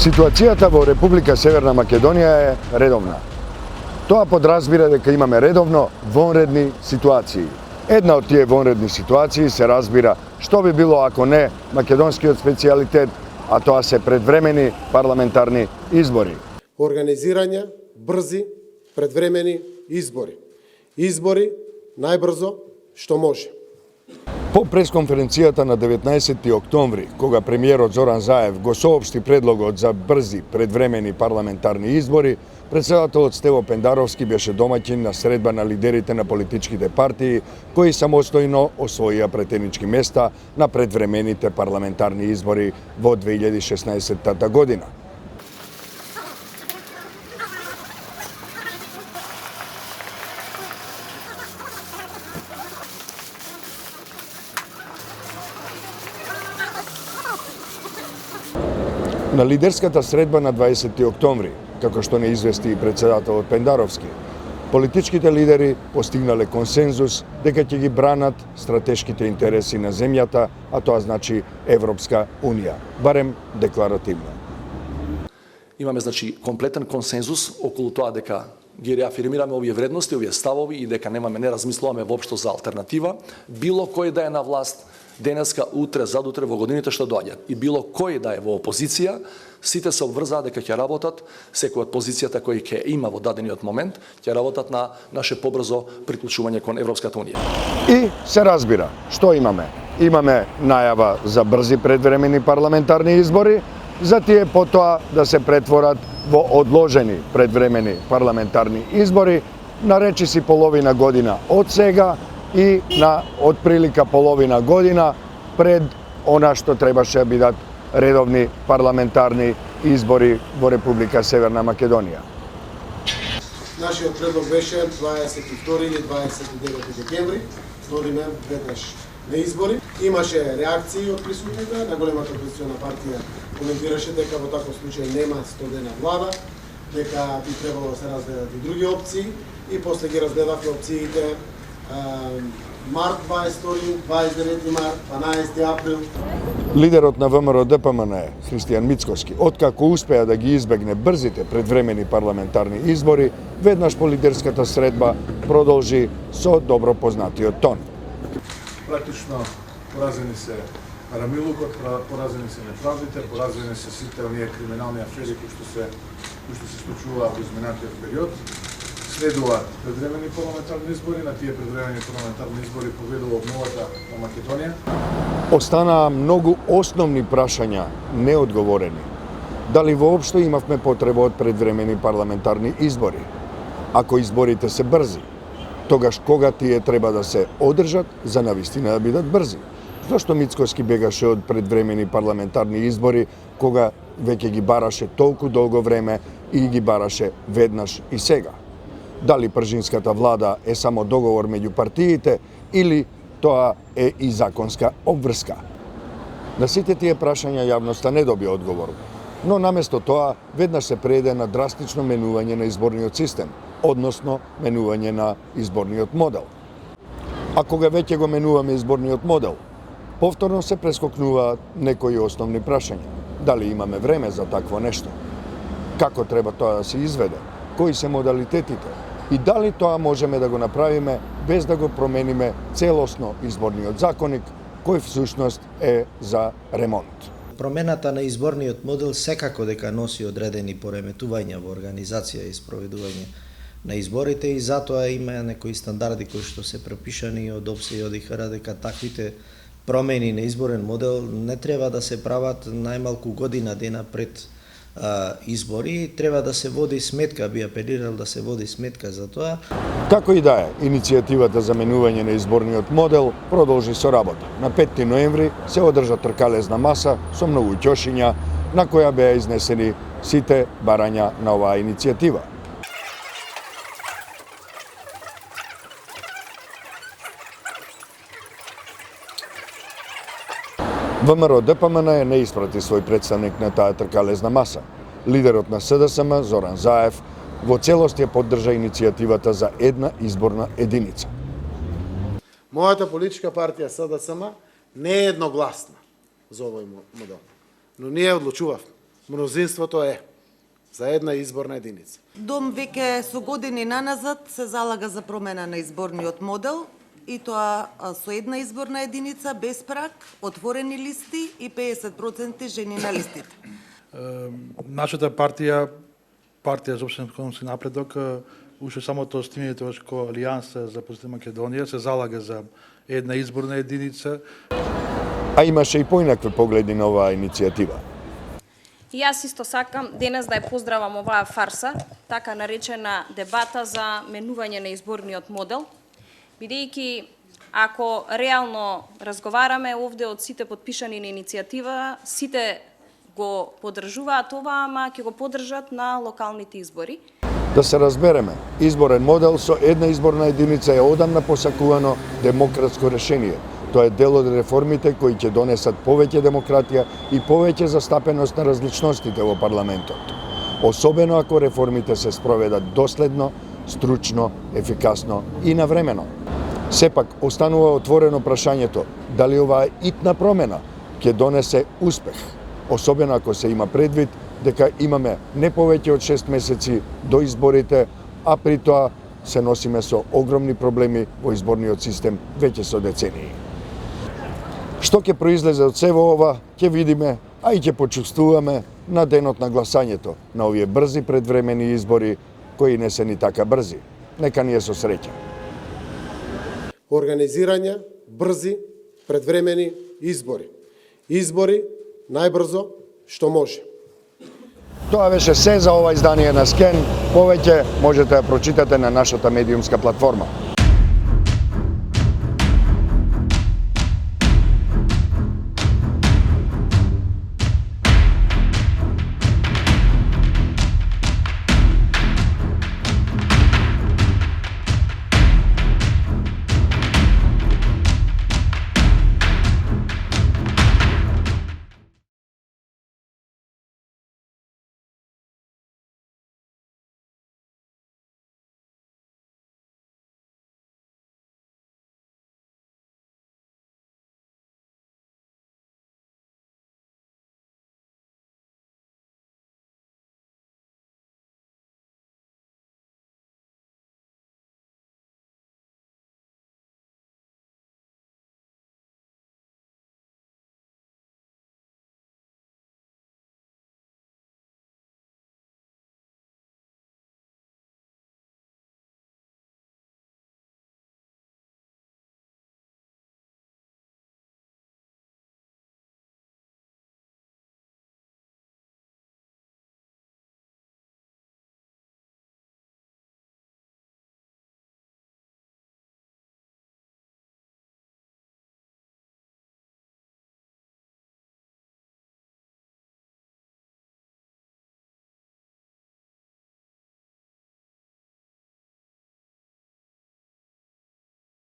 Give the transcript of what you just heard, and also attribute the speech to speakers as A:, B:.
A: Ситуацијата во Република Северна Македонија е редовна. Тоа подразбира дека имаме редовно вонредни ситуации. Една од тие вонредни ситуации се разбира што би било ако не македонскиот специјалитет, а тоа се предвремени парламентарни избори.
B: Организирање брзи предвремени избори. Избори најбрзо што може.
A: По пресконференцијата на 19 октомври, кога премиерот Зоран Заев го соопшти предлогот за брзи предвремени парламентарни избори, председателот Стево Пендаровски беше домаќин на средба на лидерите на политичките партии кои самостојно освоија претенички места на предвремените парламентарни избори во 2016 година. На лидерската средба на 20 октомври, како што не извести и председателот Пендаровски, политичките лидери постигнале консензус дека ќе ги бранат стратешките интереси на земјата, а тоа значи Европска Унија, барем декларативно.
C: Имаме комплетен консензус околу тоа дека ги реафирмираме овие вредности, овие ставови и дека не размислуваме воопшто за алтернатива, било кој да е на власт денеска, утре, задутре, во годините што доаѓаат. И било кој да е во опозиција, сите се обврзаа дека ќе работат, секој од позицијата кој ќе има во дадениот момент, ќе работат на наше побрзо приклучување кон Европската Унија.
A: И се разбира, што имаме? Имаме најава за брзи предвремени парламентарни избори, за тие потоа да се претворат во одложени предвремени парламентарни избори, наречи си половина година од сега, и на отприлика половина година пред она што требаше да бидат редовни парламентарни избори во Република Северна Македонија.
B: Нашиот предлог беше 22 или 29 декември, додиме веднаш на избори. Имаше реакции од присутните, на големата опозициона партија коментираше дека во таков случај нема 100 дена влада, дека би требало да се разгледат и други опции и после ги разгледавме опциите март 22, 29 март, 12 април.
A: Лидерот на ВМРО ДПМН Христијан Мицкоски, откако успеа да ги избегне брзите предвремени парламентарни избори, веднаш по лидерската средба продолжи со добро познатиот тон.
D: Практично поразени се рамилукот, поразени се неправдите, поразени се сите оние криминални афери кои што се случуваа во изминатиот период. Следуваат предвремени парламентарни избори, на тие предвремени парламентарни избори победува обновата на Македонија.
A: Останаа многу основни прашања неодговорени. Дали воопшто имавме потреба од предвремени парламентарни избори? Ако изборите се брзи, тогаш кога тие треба да се одржат за навистина да бидат брзи? Зошто Мицкоски бегаше од предвремени парламентарни избори кога веќе ги бараше толку долго време и ги бараше веднаш и сега? Дали пржинската влада е само договор меѓу партиите или тоа е и законска обврска? На сите тие прашања јавноста не доби одговор, но наместо тоа веднаш се преде на драстично менување на изборниот систем, односно менување на изборниот модел. А кога веќе го менуваме изборниот модел, повторно се прескокнуваат некои основни прашања. Дали имаме време за такво нешто? Како треба тоа да се изведе? Кои се модалитетите? И дали тоа можеме да го направиме без да го промениме целосно изборниот законник, кој всушност е за ремонт.
E: Промената на изборниот модел секако дека носи одредени пореметувања во организација и спроведување на изборите и затоа има некои стандарди кои што се препишани од ОПСЕ и од ИХР дека таквите промени на изборен модел не треба да се прават најмалку година дена пред избори, треба да се води сметка, би апелирал да се води сметка за тоа.
A: Како и да е, иницијативата за менување на изборниот модел продолжи со работа. На 5 ноември се одржа тркалезна маса со многу ќошиња на која беа изнесени сите барања на оваа иницијатива. ВМРО ДПМН не испрати свој представник на таа тркалезна маса. Лидерот на СДСМ, Зоран Заев, во целост ја поддржа иницијативата за една изборна единица.
B: Мојата политичка партија СДСМ не е едногласна за овој модел. Но ние одлучувавме. мнозинството е за една изборна единица.
F: Дом веќе со години наназад се залага за промена на изборниот модел и тоа со една изборна единица без праг, отворени листи и 50% жени на листите.
G: Нашата партија за општински напредок, уште самото стимите како Алијанса за позитивна Македонија се залага за една изборна единица.
A: А имаше и поинакви погледи на оваа иницијатива.
H: И јас исто сакам денес да ја поздравам оваа фарса, така наречена дебата за менување на изборниот модел, бидејќи ако реално разговараме овде од сите подпишани на иницијатива, сите го поддржуваат ова, ама ќе го поддржат на локалните избори.
A: Да се разбереме, изборен модел со една изборна единица е одамна посакувано демократско решение. Тоа е дел од реформите кои ќе донесат повеќе демократија и повеќе застапеност на различностите во парламентот. Особено ако реформите се спроведат доследно, стручно, ефикасно и навремено. Сепак, останува отворено прашањето дали оваа итна промена ќе донесе успех, особено ако се има предвид дека имаме не повеќе од 6 месеци до изборите, а при тоа се носиме со огромни проблеми во изборниот систем веќе со децении. Што ќе произлезе од сево ова, ќе видиме, а и ќе почувствуваме на денот на гласањето на овие брзи предвремени избори, кои не се ни така брзи. Нека ни е со среќа.
B: Организирање брзи предвремени избори. Избори најбрзо што може.
A: Тоа беше се за ова издание на Скен. Повеќе можете да прочитате на нашата медиумска платформа.